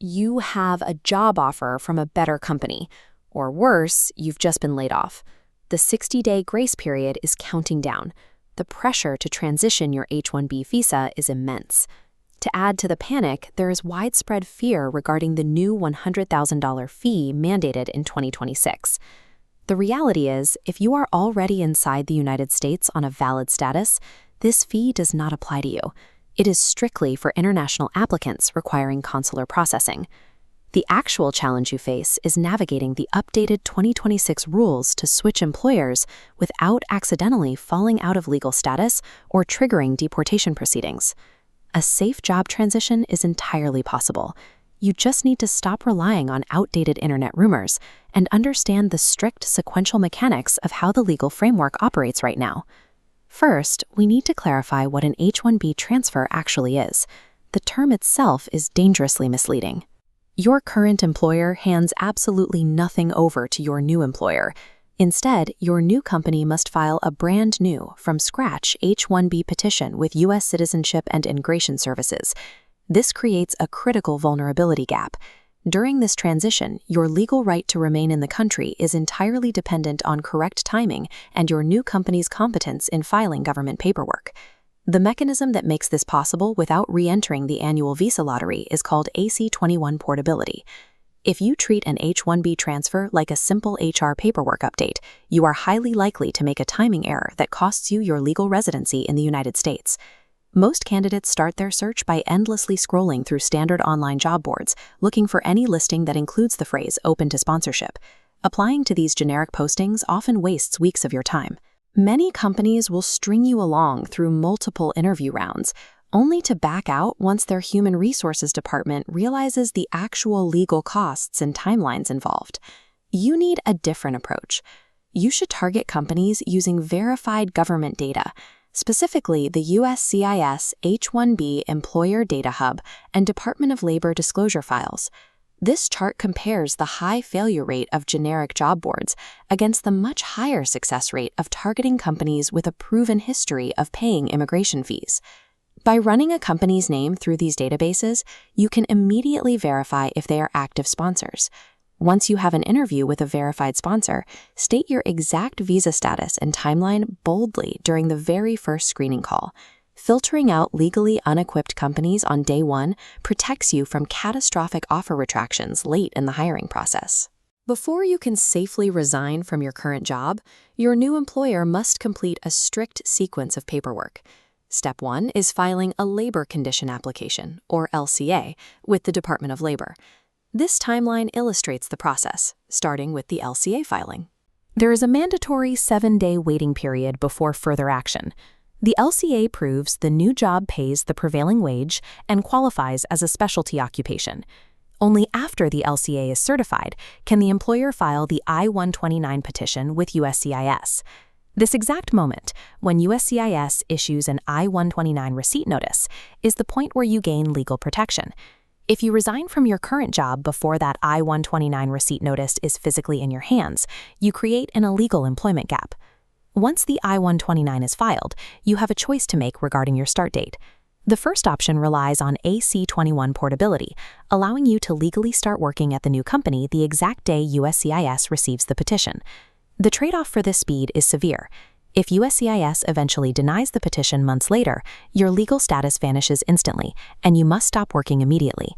you have a job offer from a better company. Or worse, you've just been laid off. The 60-day grace period is counting down. The pressure to transition your H-1B visa is immense. To add to the panic, there is widespread fear regarding the new $100,000 fee mandated in 2026. The reality is, if you are already inside the United States on a valid status, this fee does not apply to you. It is strictly for international applicants requiring consular processing. The actual challenge you face is navigating the updated 2026 rules to switch employers without accidentally falling out of legal status or triggering deportation proceedings. A safe job transition is entirely possible. You just need to stop relying on outdated internet rumors and understand the strict sequential mechanics of how the legal framework operates right now. First, we need to clarify what an H-1B transfer actually is. The term itself is dangerously misleading. Your current employer hands absolutely nothing over to your new employer. Instead, your new company must file a brand new, from scratch H-1B petition with U.S. Citizenship and Immigration Services. This creates a critical vulnerability gap. During this transition, your legal right to remain in the country is entirely dependent on correct timing and your new company's competence in filing government paperwork. The mechanism that makes this possible without re-entering the annual visa lottery is called AC-21 Portability. If you treat an H-1B transfer like a simple HR paperwork update, you are highly likely to make a timing error that costs you your legal residency in the United States. Most candidates start their search by endlessly scrolling through standard online job boards, looking for any listing that includes the phrase "open to sponsorship." Applying to these generic postings often wastes weeks of your time. Many companies will string you along through multiple interview rounds, only to back out once their human resources department realizes the actual legal costs and timelines involved. You need a different approach. You should target companies using verified government data, specifically the USCIS H-1B Employer Data Hub and Department of Labor disclosure files. This chart compares the high failure rate of generic job boards against the much higher success rate of targeting companies with a proven history of paying immigration fees. By running a company's name through these databases, you can immediately verify if they are active sponsors. Once you have an interview with a verified sponsor, state your exact visa status and timeline boldly during the very first screening call. Filtering out legally unequipped companies on day one protects you from catastrophic offer retractions late in the hiring process. Before you can safely resign from your current job, your new employer must complete a strict sequence of paperwork. Step 1 is filing a labor condition application, or LCA, with the Department of Labor. This timeline illustrates the process, starting with the LCA filing. There is a mandatory 7-day waiting period before further action. The LCA proves the new job pays the prevailing wage and qualifies as a specialty occupation. Only after the LCA is certified can the employer file the I-129 petition with USCIS. This exact moment, when USCIS issues an I-129 receipt notice, is the point where you gain legal protection. If you resign from your current job before that I-129 receipt notice is physically in your hands, you create an illegal employment gap. Once the I-129 is filed, you have a choice to make regarding your start date. The first option relies on AC-21 portability, allowing you to legally start working at the new company the exact day USCIS receives the petition. The trade-off for this speed is severe. If USCIS eventually denies the petition months later, your legal status vanishes instantly, and you must stop working immediately.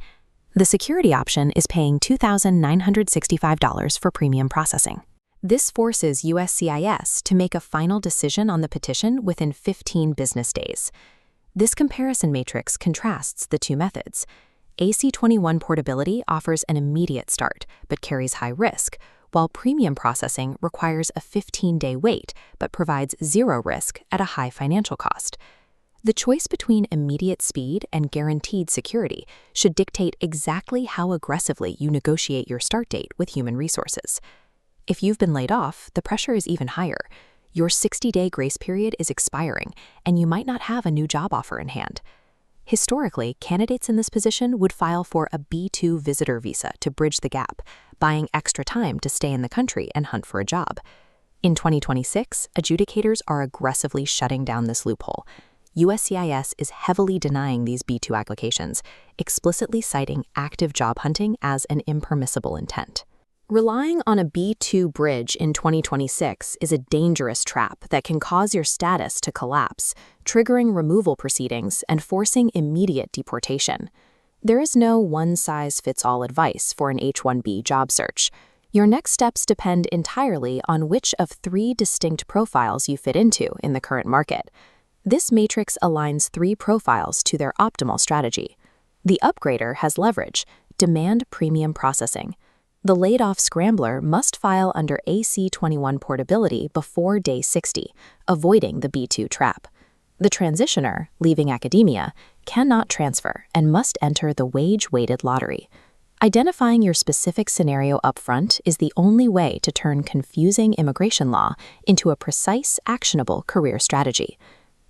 The security option is paying $2,965 for premium processing. This forces USCIS to make a final decision on the petition within 15 business days. This comparison matrix contrasts the two methods. AC-21 portability offers an immediate start, but carries high risk, while premium processing requires a 15-day wait but provides zero risk at a high financial cost. The choice between immediate speed and guaranteed security should dictate exactly how aggressively you negotiate your start date with human resources. If you've been laid off, the pressure is even higher. Your 60-day grace period is expiring, and you might not have a new job offer in hand. Historically, candidates in this position would file for a B-2 visitor visa to bridge the gap, buying extra time to stay in the country and hunt for a job. In 2026, adjudicators are aggressively shutting down this loophole. USCIS is heavily denying these B2 applications, explicitly citing active job hunting as an impermissible intent. Relying on a B2 bridge in 2026 is a dangerous trap that can cause your status to collapse, triggering removal proceedings and forcing immediate deportation. There is no one-size-fits-all advice for an H-1B job search. Your next steps depend entirely on which of 3 distinct profiles you fit into in the current market. This matrix aligns 3 profiles to their optimal strategy. The upgrader has leverage, demand premium processing. The laid-off scrambler must file under AC-21 portability before day 60, avoiding the B2 trap. The transitioner, leaving academia, cannot transfer and must enter the wage-weighted lottery. Identifying your specific scenario upfront is the only way to turn confusing immigration law into a precise, actionable career strategy.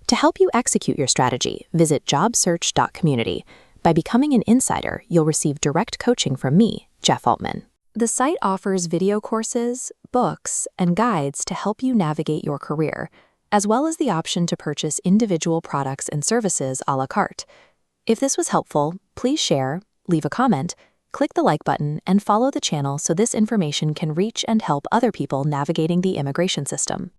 To help you execute your strategy, visit JobSearch.Community. By becoming an insider, you'll receive direct coaching from me, Jeff Altman. The site offers video courses, books, and guides to help you navigate your career, as well as the option to purchase individual products and services a la carte. If this was helpful, please share, leave a comment, click the like button, and follow the channel so this information can reach and help other people navigating the immigration system.